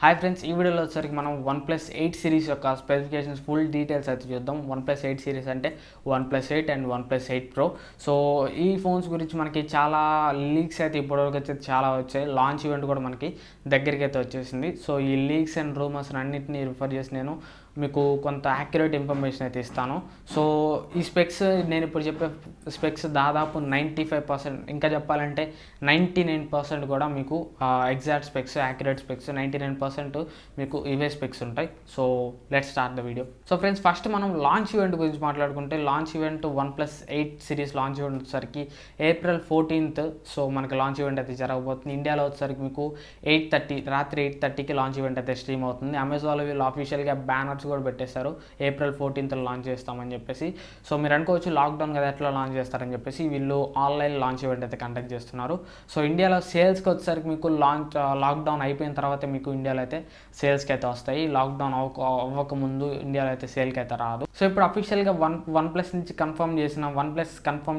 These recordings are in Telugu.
హాయ్ ఫ్రెండ్స్, ఈ వీడియోలో వచ్చేసరికి మనం OnePlus 8 సిరీస్ యొక్క స్పెసిఫికేషన్స్ ఫుల్ డీటెయిల్స్ అయితే చూద్దాం. OnePlus 8 సిరీస్ అంటే OnePlus 8 and OnePlus 8 Pro. So ఈ ఫోన్స్ గురించి మనకి చాలా లీక్స్ అయితే ఇప్పటివరకు అయితే చాలా వచ్చాయి. లాంచ్ ఈవెంట్ కూడా మనకి దగ్గరికి అయితే వచ్చేసింది. సో ఈ లీక్స్ అండ్ రూమర్స్ అన్నింటినీ రిఫర్ చేసి నేను మీకు కొంత యాక్యురేట్ ఇన్ఫర్మేషన్ అయితే ఇస్తాను. సో ఈ స్పెక్స్ నేను ఇప్పుడు చెప్పే స్పెక్స్ దాదాపు 95%, ఇంకా చెప్పాలంటే 99% కూడా మీకు ఎగ్జాక్ట్ స్పెక్స్, యాక్యురేట్ స్పెక్స్ 99% మీకు ఇవే స్పెక్స్ ఉంటాయి. So let's start the video. So friends, first మనం లాంచ్ ఈవెంట్ గురించి మాట్లాడుకుంటే, launch event OnePlus 8 series launch event వచ్చేసరికి April 14th. సో మనకి లాంచ్ ఈవెంట్ అయితే జరగబోతుంది. ఇండియాలో వచ్చేసరికి మీకు 8:30 రాత్రి 8:30కి లాంచ్ ఈవెంట్ అయితే స్ట్రీమ్ అవుతుంది. అమెజాన్లో వీళ్ళు ఆఫీషియల్గా బ్యానర్స్ కూడా పెట్టేశారు, April 14th లాంచ్ చేస్తామని చెప్పేసి. సో మీరు అనుకోవచ్చు లాక్డౌన్ కదా ఎట్లా లాంచ్ చేస్తారని చెప్పేసి వీళ్ళు ఆన్లైన్ లాంచ్ ఈవెంట్ అయితే కండక్ట్ చేస్తున్నారు. సో ఇండియాలో సేల్స్కి వచ్చేసరికి మీకు లాక్డౌన్ అయిపోయిన తర్వాత మీకు ఇండియాలో అయితే సేల్స్కి అయితే వస్తాయి. లాక్డౌన్ అవ్వకముందు ఇండియాలో అయితే సేల్కి అయితే రాదు. సో ఇప్పుడు అఫీషియల్గా OnePlus నుంచి కన్ఫర్మ్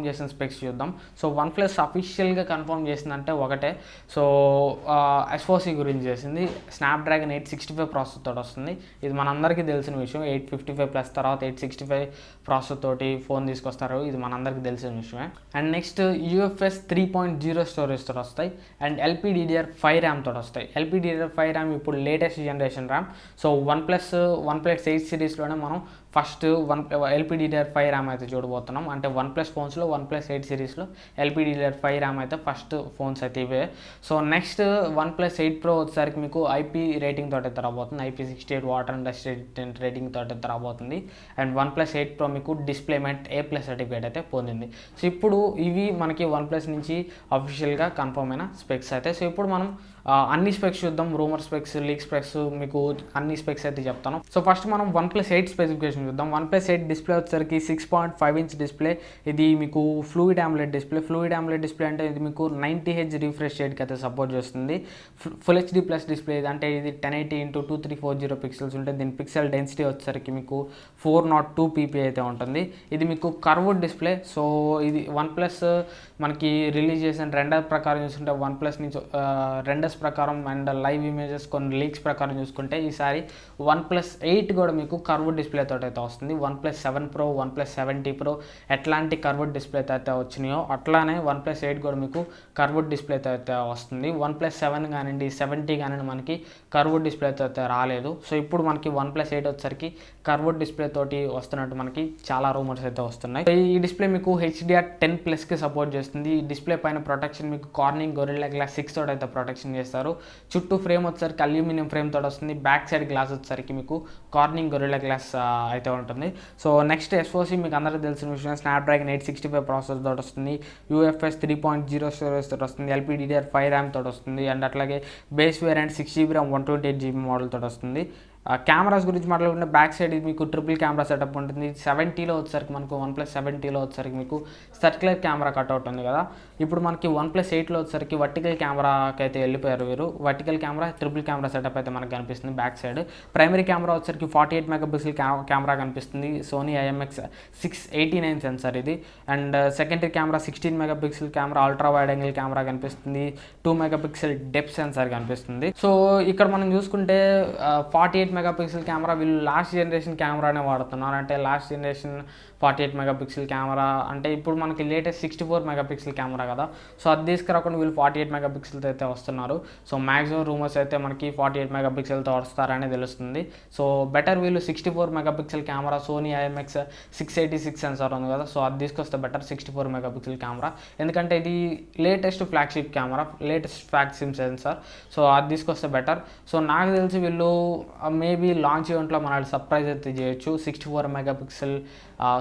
చేసిన స్పెక్స్ చూద్దాం. సో OnePlus అఫీషియల్గా కన్ఫర్మ్ చేసిందంటే ఒకటే. సో SoC గురించి చేసింది. స్నాప్డ్రాగన్ 865 ప్రాసెసర్ తోటి వస్తుంది. ఇది మనందరికీ తెలిసిన విషయం. 855 ప్లస్ తర్వాత 865 ప్రాసెసర్ తోటి ఫోన్ తీసుకొస్తారు, ఇది మనందరికీ తెలిసిన విషయమే. అండ్ నెక్స్ట్ UFS 3.0 స్టోరేజ్ తోటి వస్తాయి. అండ్ LPDDR5 ర్యామ్ తోటి వస్తాయి. LPDDR5 ర్యామ్ ఇప్పుడు latest generation RAM. So OnePlus 8 సిరీస్లోనే మనం ఫస్ట్ LPDDR5 ర్యామ్ అయితే చూడబోతున్నాం. అంటే OnePlus ఫోన్స్లో OnePlus 8 సిరీస్లో LPDDR5 ర్యామ్ అయితే ఫస్ట్ ఫోన్స్ అయితే ఇవే. సో నెక్స్ట్ OnePlus 8 Pro వచ్చేసరికి మీకు IP రేటింగ్ తోటి అయితే రాబోతుంది. IP68 water and dust rating తోటి అయితే రాబోతుంది. అండ్ OnePlus 8 Pro మీకు డిస్ప్లేమెంట్ A+ సర్టిఫికేట్ అయితే పొందింది. సో ఇప్పుడు ఇవి మనకి OnePlus నుంచి అఫీషియల్గా కన్ఫర్మ్ అయిన స్పెక్స్ అయితే. సో ఇప్పుడు మనం అన్ని స్పెక్స్ చూద్దాం. రూమర్ స్పెక్స్, లీక్ స్పెక్స్, మీకు అన్ని స్పెక్స్ అయితే చెప్తాను. సో ఫస్ట్ మనం OnePlus 8 స్పెసిఫికేషన్ చూద్దాం. OnePlus 8 డిస్ప్లే వచ్చేసరికి 6.5 ఇంచ్ డిస్ప్లే. ఇది మీకు fluid AMOLED display. Fluid AMOLED display అంటే ఇది మీకు 90Hz రిఫ్రెష్ రేట్కి అయితే సపోర్ట్ చేస్తుంది. ఫుల్ HD ప్లస్ డిస్ప్లే అంటే ఇది 1080x2340 పిక్సెల్స్ ఉంటుంది. దీని పిక్సెల్ డెన్సిటీ వచ్చేసరికి మీకు 402 ppi అయితే ఉంటుంది. ఇది మీకు కర్వ్డ్ డిస్ప్లే. సో ఇది OnePlus మనకి రిలీజ్ చేసిన రెండర్ ప్రకారం చూసుకుంటే, OnePlus నుంచి రెండర్స్ ప్రకారం అండ్ లైవ్ ఇమేజెస్ కొన్ని లీక్స్ ప్రకారం చూసుకుంటే ఈసారి OnePlus 8 కూడా మీకు కర్వ్డ్ డిస్ప్లే తోటి అయితే వస్తుంది. OnePlus 7 Pro, OnePlus 7T Pro ఎట్లాంటి కర్వ్డ్ డిస్ప్లేతో అయితే వచ్చినాయో అట్లానే OnePlus 8 కూడా మీకు కర్వ్డ్ డిస్ప్లేతో అయితే వస్తుంది. OnePlus 7 కానివ్వండి, 7T కానివ్వండి మనకి కర్వ్డ్ డిస్ప్లేతో అయితే రాలేదు. సో ఇప్పుడు మనకి OnePlus 8 వచ్చేసరికి కర్వ్డ్ డిస్ప్లే తోటి వస్తున్నట్టు మనకి చాలా రూమర్స్ అయితే వస్తున్నాయి. ఈ డిస్ప్లే మీకు HDR10+కి సపోర్ట్ చేస్తుంది. ఈ డిస్ప్లే పైన ప్రొటెక్షన్ మీకు కార్నింగ్ గొరిల్లా గ్లాస్ 6 తోటి అయితే ప్రొటెక్షన్ చేస్తారు. చుట్టూ ఫ్రేమ్ వచ్చేసరికి అల్యూమినియం ఫ్రేమ్ తోటి వస్తుంది. బ్యాక్ సైడ్ గ్లాస్ వచ్చేసరికి మీకు కార్నింగ్ గొరిల్లా గ్లాస్ అయితే ఉంటుంది. సో నెక్స్ట్ SoC మీకు అందరికీ తెలిసిన విషయం, స్నాప్డ్రాగన్ 865 ప్రాసెసర్ తోటి వస్తుంది. UFS 3.0 స్టోరేజ్ తోటి వస్తుంది. LPDDR5 ర్యామ్ తోటి వస్తుంది. అండ్ అట్లాగే base variant 6GB RAM 128GB model తోటి వస్తుంది. కెమెరాస్ గురించి మాట్లాడుకుంటే బ్యాక్ సైడ్ ఇది మీకు ట్రిపుల్ కెమెరా సెటప్ ఉంటుంది. 7Tలో వచ్చేసరికి మనకు OnePlus 7Tలో వచ్చేసరికి మీకు సర్క్యులర్ కెమెరా కట్అవుట్ ఉంది కదా. ఇప్పుడు మనకి OnePlus 8లో వచ్చేసరికి వర్టికల్ కెమెరాకి అయితే వెళ్ళిపోయారు వీరు. Vertical camera, triple camera setup అయితే మనకు కనిపిస్తుంది బ్యాక్ సైడ్. ప్రైమరీ కెమెరా వచ్చేసరికి 48 మెగాపిక్సెల్ కెమెరా కనిపిస్తుంది. సోనీ IMX689 సెన్సార్ ఇది. And secondary camera 16 megapixel camera, ultra wide angle camera కనిపిస్తుంది. 2 మెగాపిక్సెల్ డెప్త్ సెన్సార్ కనిపిస్తుంది. సో ఇక్కడ మనం చూసుకుంటే 48 మెగాపిక్సెల్ కెమెరా వీళ్ళు లాస్ట్ జనరేషన్ కెమెరానే వాడుతున్నారు. అంటే లాస్ట్ జనరేషన్ 48 మెగాపిక్సెల్ కెమెరా అంటే ఇప్పుడు మనకి లేటెస్ట్ 64 మెగాపిక్సెల్ కెమెరా కదా. సో అది తీసుకురాకుండా వీళ్ళు 48 మెగాపిక్సెల్తో అయితే వస్తున్నారు. సో మ్యాక్సిమం రూమర్స్ అయితే మనకి 48 మెగాపిక్సెల్తో వస్తారనే తెలుస్తుంది. సో బెటర్ వీళ్ళు 64 megapixel camera, Sony IMX686 censor ఉంది కదా, సో అది తీసుకొస్తే బెటర్ 64 మెగాపిక్సెల్ కెమెరా. ఎందుకంటే ఇది latest flagship camera, latest flagship sensor. So అది తీసుకొస్తే బెటర్. సో నాకు తెలిసి వీళ్ళు మేబీ లాంచ్ ఈవెంట్లో మనల్ని సర్ప్రైజ్ అయితే చేయొచ్చు. 64 మెగాపిక్సెల్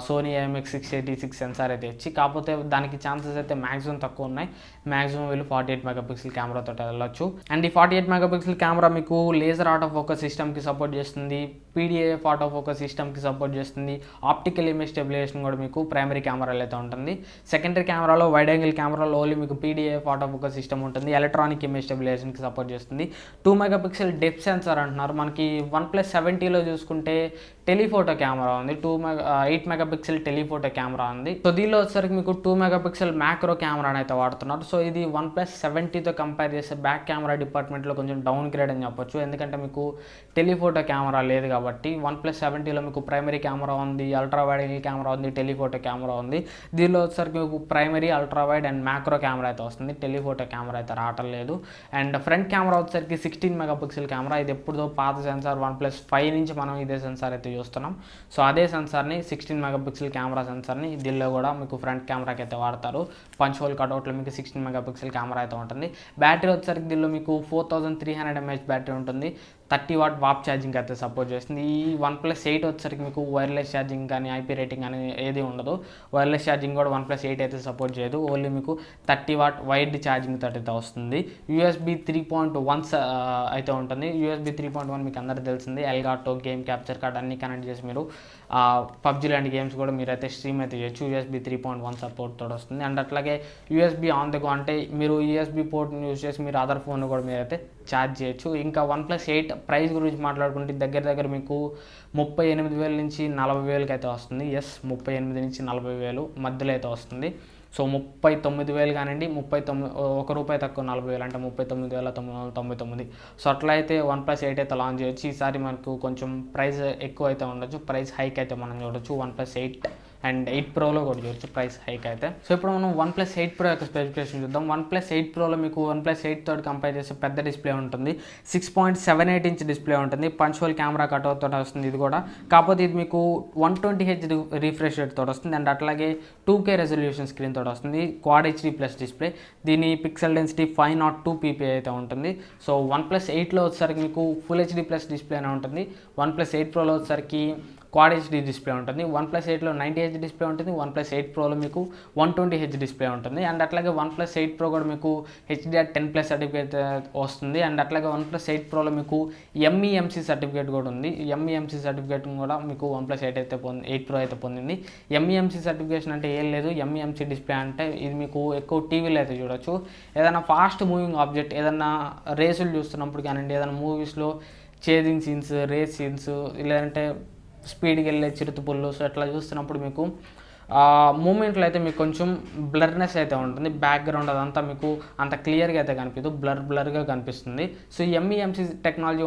సోనీ IMX686 సెన్సార్ అయితే ఇచ్చి, కాకపోతే దానికి ఛాన్సెస్ అయితే మ్యాక్సిమం తక్కువ ఉన్నాయి. మ్యాక్సిమం వీళ్ళు 48 మెగాపిక్సెల్ కెమెరాతో వెళ్ళొచ్చు. అండ్ ఈ 48 మెగాపిక్సెల్ కెమెరా మీకు లేజర్ ఆటో ఫోకస్ సిస్టమ్కి సపోర్ట్ చేస్తుంది. PDAF ఆటో ఫోకస్ సిస్టమ్కి సపోర్ట్ చేస్తుంది. ఆప్టికల్ ఇమేజ్ స్టెబిలైజేషన్ కూడా మీకు ప్రైమరీ కెమెరాలో అయితే ఉంటుంది. సెకండరీ కెమెరాలో వైడ్ యాంగిల్ కెమెరాలో ఓన్లీ మీకు PDAF ఆటో ఫోకస్ సిస్టమ్ ఉంటుంది. ఎలక్ట్రానిక్ ఇమేజ్ స్టెబిలైజేషన్కి సపోర్ట్ చేస్తుంది. 2 మెగాపిక్సెల్ డెప్త్ సెన్సార్ అంటున్నారు. మనకి OnePlus 70లో చూసుకుంటే టెలిఫోటో కెమెరా ఉంది, 8 మెగాపిక్సెల్ టెలిఫోటో కెమెరా ఉంది. సో దీనిలో వచ్చేసరికి మీకు 2 మెగాపిక్సెల్ మ్యాక్రో కెమెరాని అయితే వాడుతున్నారు. సో ఇది OnePlus 70తో కంపేర్ చేస్తే బ్యాక్ కెమెరా డిపార్ట్మెంట్లో కొంచెం డౌన్ గ్రేడ్ అని చెప్పొచ్చు, ఎందుకంటే మీకు టెలిఫోటో కెమెరా లేదు కాబట్టి. OnePlus 70లో మీకు ప్రైమరీ కెమెరా ఉంది, అల్ట్రా వైడ్ యాంగిల్ కెమెరా ఉంది, టెలిఫోటో కెమెరా ఉంది. దీనిలో వచ్చేసరికి మీకు primary, ultra wide and macro camera అయితే వస్తుంది, టెలిఫోటో కెమెరా అయితే రావటం లేదు. అండ్ ఫ్రంట్ కెమెరా వచ్చేసరికి 16 మెగాపిక్సెల్ కెమెరా. ఇది ఎప్పుడో పాత సెన్సార్ OnePlus 5 నుంచి మనం ఇదే సెన్సార్ అయితే చూస్తున్నాం. సో అదే సెన్సార్ని 16 మెగాపిక్సెల్ కెమెరా సెన్సార్ని దీనిలో కూడా మీకు ఫ్రంట్ కెమెరాకి అయితే వాడతారు. పంచ్ హోల్ కట్అవుట్లో మీకు 16 మెగాపిక్సెల్ కెమెరా అయితే ఉంటుంది. బ్యాటరీ వచ్చేసరికి దీనిలో మీకు 4300 mAh బ్యాటరీ ఉంటుంది, 30 వాట్ వాప్ ఛార్జింగ్ అయితే సపోర్ట్ చేస్తుంది. ఈ OnePlus 8 వచ్చేసరికి మీకు వైర్లెస్ ఛార్జింగ్ కానీ ఐపీ రేటింగ్ కానీ ఏది ఉండదు. వైర్లెస్ ఛార్జింగ్ కూడా OnePlus 8 అయితే సపోర్ట్ చేయదు, ఓన్లీ మీకు 30 వాట్ వైర్డ్ ఛార్జింగ్ తోటి అయితే వస్తుంది. USB 3.1 అయితే ఉంటుంది. USB 3.1 మీకు అందరికీ తెలిసింది. ఎల్గాటో, గేమ్ క్యాప్చర్ కార్డ్ అన్ని కనెక్ట్ చేసి మీరు పబ్జీ లాంటి గేమ్స్ కూడా మీరు అయితే స్ట్రీమ్ అయితే చేయొచ్చు. USB 3.1 సపోర్ట్ తోటి వస్తుంది. అండ్ అట్లాగే USB ఆన్ ద గో అంటే మీరు USB పోర్ట్ని యూజ్ చేసి మీరు అదర్ ఫోన్ కూడా మీరైతే ఛార్జ్ చేయొచ్చు. ఇంకా OnePlus 8 ప్రైస్ గురించి మాట్లాడుకుంటే దగ్గర మీకు 38,000 నుంచి 40,000కి అయితే వస్తుంది. 38 నుంచి 40,000 మధ్యలో అయితే వస్తుంది. సో 39,000 కానివ్వండి, 39 ₹1 తక్కువ 40,000 అంటే 39,999. సో అట్లా అయితే OnePlus 8 అయితే లాంచ్ చేయొచ్చు. ఈసారి మనకు కొంచెం ప్రైస్ ఎక్కువ అయితే ఉండొచ్చు, ప్రైస్ హైక్ అయితే మనం చూడొచ్చు. OnePlus 8 అండ్ 8 Proలో కూడా చూడొచ్చు ప్రైస్ హైక్ అయితే. సో ఇప్పుడు మనం OnePlus 8 Pro యొక్క స్పెసిఫికేషన్ చూద్దాం. OnePlus 8 Proలో మీకు OnePlus 8 తోటి కంపేర్ చేస్తే పెద్ద డిస్ప్లే ఉంటుంది, 6.78 ఇంచ్ డిస్ప్లే ఉంటుంది, పంచ్ హోల్ కెమెరా కట్అవుట్ తోటి వస్తుంది ఇది కూడా. కాకపోతే ఇది మీకు 120Hz రిఫ్రెష్ రేట్ తోటి వస్తుంది. అండ్ అట్లాగే 2K రెజల్యూషన్ స్క్రీన్ తోటి వస్తుంది, Quad HD ప్లస్ డిస్ప్లే. దీని పిక్సెల్ డెన్సిటీ 502 ppi అయితే ఉంటుంది. సో OnePlus 8లో వచ్చేసరికి మీకు ఫుల్ హెచ్డీ ప్లస్ డిస్ప్లే అనే ఉంటుంది. OnePlus 8 Proలో వచ్చేసరికి Quad HD డిస్ప్లే ఉంటుంది. OnePlus 8లో 90Hz డిస్ప్లే ఉంటుంది, OnePlus 8 Proలో మీకు 120Hz డిస్ప్లే ఉంటుంది. అండ్ అట్లాగే OnePlus 8 Pro కూడా మీకు HDR10+ సర్టిఫికేట్ వస్తుంది. అండ్ అట్లాగే OnePlus 8 Proలో మీకు MEMC సర్టిఫికేట్ కూడా ఉంది. MEMC సర్టిఫికేట్ కూడా మీకు OnePlus 8 Pro అయితే పొందింది. MEMC సర్టిఫికేషన్ అంటే ఏం లేదు, MEMC డిస్ప్లే అంటే ఇది మీకు ఎక్కువ టీవీలో అయితే చూడొచ్చు. ఏదైనా ఫాస్ట్ మూవింగ్ ఆబ్జెక్ట్, ఏదైనా రేసులు చూస్తున్నప్పుడు కానివ్వండి, ఏదైనా మూవీస్లో చేజింగ్ సీన్స్, రేస్ సీన్స్, లేదంటే స్పీడ్కి వెళ్ళే చిరుతపుల్లు, సో అట్లా చూస్తున్నప్పుడు మీకు మూమెంట్లో అయితే మీకు కొంచెం బ్లర్నెస్ అయితే ఉంటుంది. బ్యాక్గ్రౌండ్ అదంతా మీకు అంత క్లియర్గా అయితే కనిపించదు, బ్లర్గా కనిపిస్తుంది. సో MEMC టెక్నాలజీ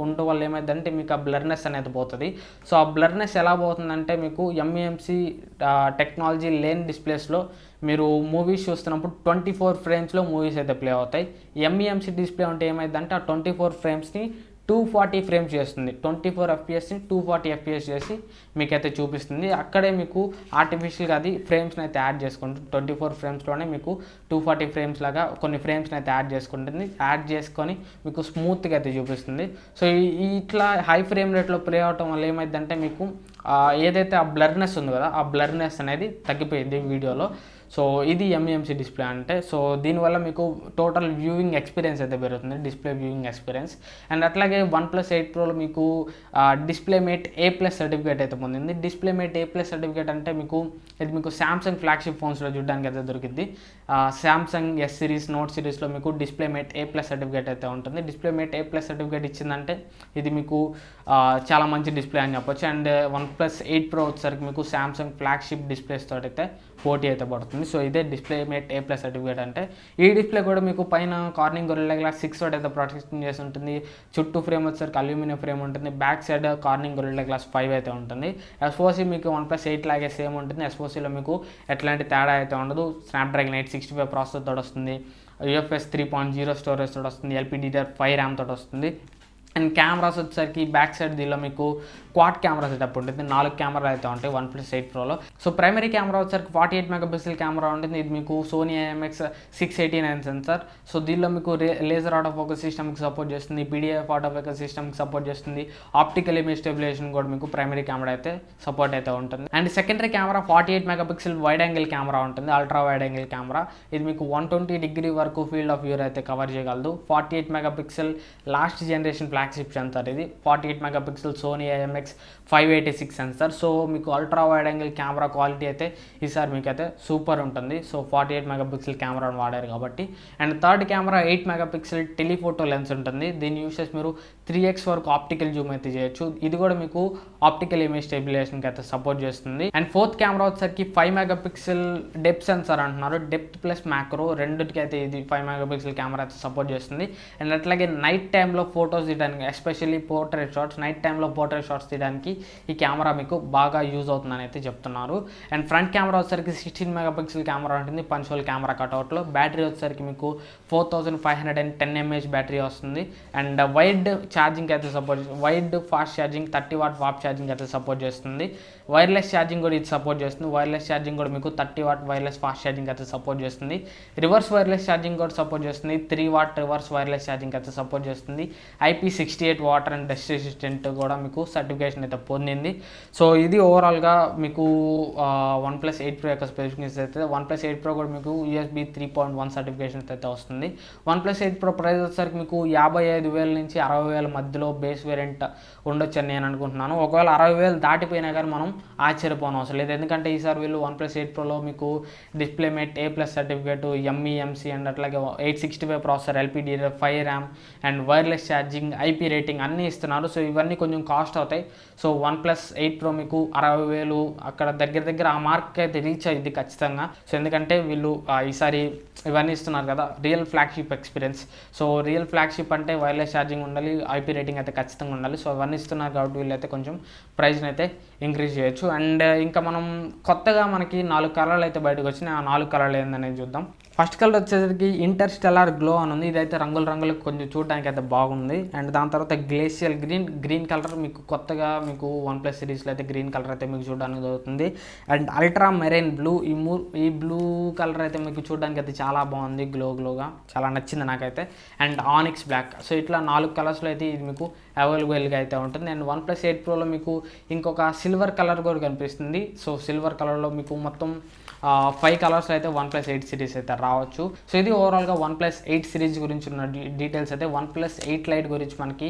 ఉండటం వల్ల ఏమైందంటే మీకు ఆ బ్లర్నెస్ అనేది పోతుంది. సో ఆ బ్లర్నెస్ ఎలా పోతుందంటే మీకు MEMC టెక్నాలజీ లేని డిస్ప్లేస్లో మీరు మూవీస్ చూస్తున్నప్పుడు 24 ఫ్రేమ్స్లో మూవీస్ అయితే ప్లే అవుతాయి. MEMC డిస్ప్లే ఉంటే ఏమైందంటే ఆ 24 ఫ్రేమ్స్ని 240 ఫ్రేమ్స్ చేస్తుంది, 24 FPS ని 240 FPS చేసి మీకైతే చూపిస్తుంది. అక్కడే మీకు ఆర్టిఫిషియల్గా అది ఫ్రేమ్స్ని అయితే యాడ్ చేసుకుంటుంది. 24 ఫ్రేమ్స్లోనే మీకు 240 ఫ్రేమ్స్ లాగా కొన్ని ఫ్రేమ్స్ని అయితే యాడ్ చేసుకుంటుంది. యాడ్ చేసుకొని మీకు స్మూత్గా అయితే చూపిస్తుంది. సో ఇట్లా హై ఫ్రేమ్ రేట్లో ప్లే అవటం వల్ల ఏమైందంటే మీకు ఏదైతే ఆ బ్లర్నెస్ ఉంది కదా, ఆ బ్లర్నెస్ అనేది తగ్గిపోయింది వీడియోలో. సో ఇది MEMC డిస్ప్లే అంటే. సో దీనివల్ల మీకు టోటల్ వ్యూయింగ్ ఎక్స్పీరియన్స్ అయితే పెరుగుతుంది, డిస్ప్లే వ్యూయింగ్ ఎక్స్పీరియన్స్. అండ్ అట్లాగే OnePlus 8 Proలో మీకు డిస్ప్లేమేట్ A+ సర్టిఫికేట్ అయితే పొందింది. డిస్ప్లేమేట్ A+ సర్టిఫికేట్ అంటే మీకు ఇది మీకు సామ్సంగ్ ఫ్లాగ్షిప్ ఫోన్స్లో చూడడానికి అయితే దొరికింది. సామ్సంగ్ S సిరీస్, నోట్ సిరీస్లో మీకు డిస్ప్లేమేట్ A+ సర్టిఫికేట్ అయితే ఉంటుంది. డిస్ప్లేమేట్ A+ సర్టిఫికేట్ ఇచ్చిందంటే ఇది మీకు చాలా మంచి డిస్ప్లే అని చెప్పొచ్చు. అండ్ OnePlus 8 Pro వచ్చేసరికి మీకు సామ్సంగ్ ఫ్లాగ్షిప్ డిస్ప్లేస్ తోటి అయితే పోటీ అయితే పడుతుంది. సో ఇదే డిస్ప్లేమేట్ A+ సర్టిఫికేట్ అంటే. ఈ డిస్ప్లే కూడా మీకు పైన కార్నింగ్ గొరిల్లా గ్లాస్ 6 తోటి అయితే ప్రొటెక్షన్ చేసి ఉంటుంది. చుట్టూ ఫ్రేమ్ వచ్చేసరికి అల్యూమినియం ఫ్రేమ్ ఉంటుంది. Back side Corning Gorilla Glass 5 అయితే ఉంటుంది. SoC మీకు OnePlus 8 లాగే సేమ్ ఉంటుంది. SoCలో మీకు ఎట్లాంటి తేడా అయితే ఉండదు. స్నాప్డ్రాగన్ 865 ప్రాసెసర్ తోటి వస్తుంది, UFS 3.0 స్టోరేజ్ తోటి వస్తుంది, LPDDR5 ర్యామ్ తోటి వస్తుంది. అండ్ కెమెరాస్ వచ్చేసరికి బ్యాక్ సైడ్ దీనిలో మీకు క్వాడ్ కెమెరా సెటప్ ఉంటుంది, 4 కెమెరాలు అయితే ఉంటాయి OnePlus 8 Proలో. సో ప్రైమరీ కెమెరా వచ్చేసరికి 48 మెగాపిక్సెల్ కెమెరా ఉంటుంది. ఇది మీకు సోనీ IMX689 సెన్సార్. సో దీనిలో మీకు లేజర్ ఆటో ఫోకస్ సిస్టమ్కి సపోర్ట్ చేస్తుంది, PDF ఆటో ఫోకస్ సిస్టమ్కి సపోర్ట్ చేస్తుంది, ఆప్టికల్ ఇమేజ్ స్టెబిలైజేషన్ కూడా మీకు ప్రైమరీ కెమెరా అయితే సపోర్ట్ అయితే ఉంటుంది. And secondary camera 48 megapixel wide angle camera ఉంటుంది, అల్ట్రా వైడ్ యాంగిల్ కెమెరా. ఇది మీకు 120 డిగ్రీ వరకు ఫీల్డ్ ఆఫ్ వ్యూ అయితే కవర్ చేయగలదు. 48 megapixel last generation flagship sensor ఇది. 48 megapixel Sony IMX megapix 586 sensor. So మీకు ultra wide angle camera quality అయితే ఈసారి మీకు అయితే సూపర్ ఉంటుంది. సో 48 మెగాపిక్సెల్ కెమెరాను వాడారు కాబట్టి. And third camera 8 megapixel telephoto lens ఉంటుంది. దీన్ని యూస్ చేసి మీరు 3x వరకు ఆప్టికల్ జూమ్ అయితే చేయొచ్చు. ఇది కూడా మీకు ఆప్టికల్ ఇమేజ్ స్టెబిలైజేషన్కి అయితే సపోర్ట్ చేస్తుంది. అండ్ ఫోర్త్ కెమెరా వచ్చేసరికి 5 మెగాపిక్సెల్ డెప్త్ సెన్సార్ అంటున్నారు. డెప్త్ ప్లస్ మ్యాక్రో రెండుకి అయితే ఇది 5 మెగాపిక్సెల్ కెమెరా అయితే సపోర్ట్ చేస్తుంది. అండ్ అట్లాగే నైట్ టైంలో ఫొటోస్ తీయడానికి, ఎస్పెషల్లీ పోర్ట్రేట్ షాట్స్, నైట్ టైంలో పోర్ట్రేట్ షాట్స్ తీయడానికి ఈ కెమెరా మీకు బాగా యూజ్ అవుతుందని అయితే చెప్తున్నారు. అండ్ ఫ్రంట్ కెమెరా వచ్చేసరికి 16 మెగాపిక్సెల్ కెమెరా ఉంటుంది పంచ్ హోల్ కెమెరా కట్అవుట్లో. బ్యాటరీ వచ్చేసరికి మీకు 4510 mAh బ్యాటరీ వస్తుంది. అండ్ వైడ్ ఛార్జింగ్ అయితే support, wide fast charging 30 watt fast charging అయితే సపోర్ట్ చేస్తుంది. వైర్లెస్ ఛార్జింగ్ కూడా ఇది సపోర్ట్ చేస్తుంది. వైర్లెస్ ఛార్జింగ్ కూడా మీకు 30 వాట్ వైర్లెస్ ఫాస్ట్ ఛార్జింగ్ అయితే సపోర్ట్ చేస్తుంది. రివర్స్ వైర్లెస్ ఛార్జింగ్ కూడా సపోర్ట్ చేస్తుంది. 3 వాట్ రివర్స్ వైర్లెస్ ఛార్జింగ్ అయితే సపోర్ట్ చేస్తుంది. IP68 water and dust resistant కూడా మీకు సర్టిఫికేషన్ అయితే పొందింది. సో ఇది ఓవరాల్గా మీకు OnePlus 8 Pro యొక్క స్పెసిఫికేషన్స్ అయితే. OnePlus 8 Pro కూడా మీకు USB 3.1 సర్టిఫికేషన్స్ అయితే వస్తుంది. OnePlus 8 Pro ప్రైస్ వచ్చేసరికి మీకు 55,000 నుంచి 60,000 మధ్యలో బేస్ వేరియంట్ ఉండొచ్చు అని నేను అనుకుంటున్నాను. ఒకవేళ 60,000 దాటిపోయినా కానీ మనం ఆశ్చర్యపోవడం అవసరం లేదు. ఎందుకంటే ఈసారి వీళ్ళు OnePlus 8 Proలో మీకు డిస్ప్లేమేట్ A+ సర్టిఫికేట్, MEMC అండ్ అట్లాగే 865 processor, LPDDR5 RAM and wireless charging, IP rating అన్నీ ఇస్తున్నారు. సో ఇవన్నీ కొంచెం కాస్ట్ అవుతాయి. సో OnePlus 8 Pro మీకు 60,000 అక్కడ దగ్గర ఆ మార్క్ అయితే రీచ్ అయ్యింది ఖచ్చితంగా. సో ఎందుకంటే వీళ్ళు ఈసారి ఇవన్నీ ఇస్తున్నారు కదా, real flagship experience. So real flagship అంటే వైర్లెస్ ఛార్జింగ్ ఉండాలి, IP రేటింగ్ అయితే ఖచ్చితంగా ఉండాలి. సో అవన్నీ ఇస్తున్నారు కాబట్టి వీళ్ళైతే కొంచెం ప్రైస్ని అయితే ఇంక్రీజ్ చేయొచ్చు. అండ్ ఇంకా మనం కొత్తగా మనకి 4 కలర్లు అయితే బయటకు వచ్చినాయి. ఆ 4 కలర్లు ఏందనేది చూద్దాం. ఫస్ట్ కలర్ వచ్చేసరికి ఇంటర్స్టెల్లార్ గ్లో అని ఉంది. ఇదైతే రంగులు కొంచెం చూడడానికి అయితే బాగుంది. అండ్ దాని తర్వాత గ్లేషియల్ గ్రీన్ కలర్ మీకు కొత్తగా మీకు OnePlus సిరీస్లో అయితే గ్రీన్ కలర్ అయితే మీకు చూడడానికి అవుతుంది. అండ్ అల్ట్రా మెరైన్ బ్లూ, ఈ బ్లూ కలర్ అయితే మీకు చూడడానికి అయితే చాలా బాగుంది, గ్లోగా చాలా నచ్చింది నాకైతే. And onyx black. సో ఇట్లా 4 కలర్స్లో అయితే ఇది మీకు అవైలబుల్గా అయితే ఉంటుంది. అండ్ OnePlus 8 Proలో మీకు ఇంకొక సిల్వర్ కలర్ కూడా కనిపిస్తుంది. సో సిల్వర్ కలర్లో మీకు మొత్తం 5 కలర్స్ అయితే OnePlus 8 సిరీస్ అయితే రావచ్చు. సో ఇది ఓవరాల్గా OnePlus 8 సిరీస్ గురించి ఉన్న డీటెయిల్స్ అయితే. OnePlus 8 Lite గురించి మనకి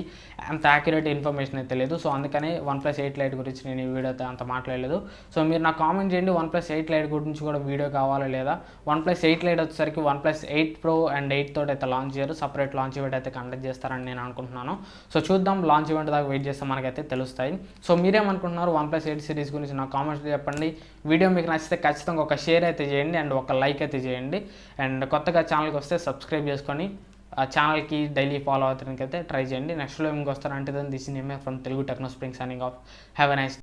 అంత యాక్యురేట్ ఇన్ఫర్మేషన్ అయితే లేదు. సో అందుకనే OnePlus 8 Lite గురించి నేను ఈ వీడియో అయితే అంత మాట్లాడలేదు. సో మీరు నాకు కామెంట్ చేయండి OnePlus 8 Lite గురించి కూడా వీడియో కావాలా లేదా. OnePlus 8 Lite వచ్చేసరికి OnePlus 8 Pro అండ్ 8 తోటి అయితే లాంచ్ చేయరు, సపరేట్ లాంచ్ ఈవెంట్ అయితే కండక్ట్ చేస్తారని నేను అనుకుంటున్నాను. సో చూద్దాం, లాంచ్ ఈవెంట్ దాకా వెయిట్ చేస్తే మనకైతే తెలుస్తాయి. సో మీరేమనుకుంటున్నారు OnePlus 8 సిరీస్ గురించి నాకు కామెంట్స్ చెప్పండి. వీడియో మీకు నచ్చితే ఖచ్చితంగా ఒక షేర్ అయితే చేయండి అండ్ ఒక లైక్ అయితే చేయండి. అండ్ కొత్తగా ఛానల్కి వస్తే సబ్స్క్రైబ్ చేసుకొని ఆ ఛానల్కి డైలీ ఫాలో అవుతానికి అయితే ట్రై చేయండి. నెక్స్ట్ లో ఇంకొక వస్తారంటే this is name from Telugu techno spring signing off. Have a nice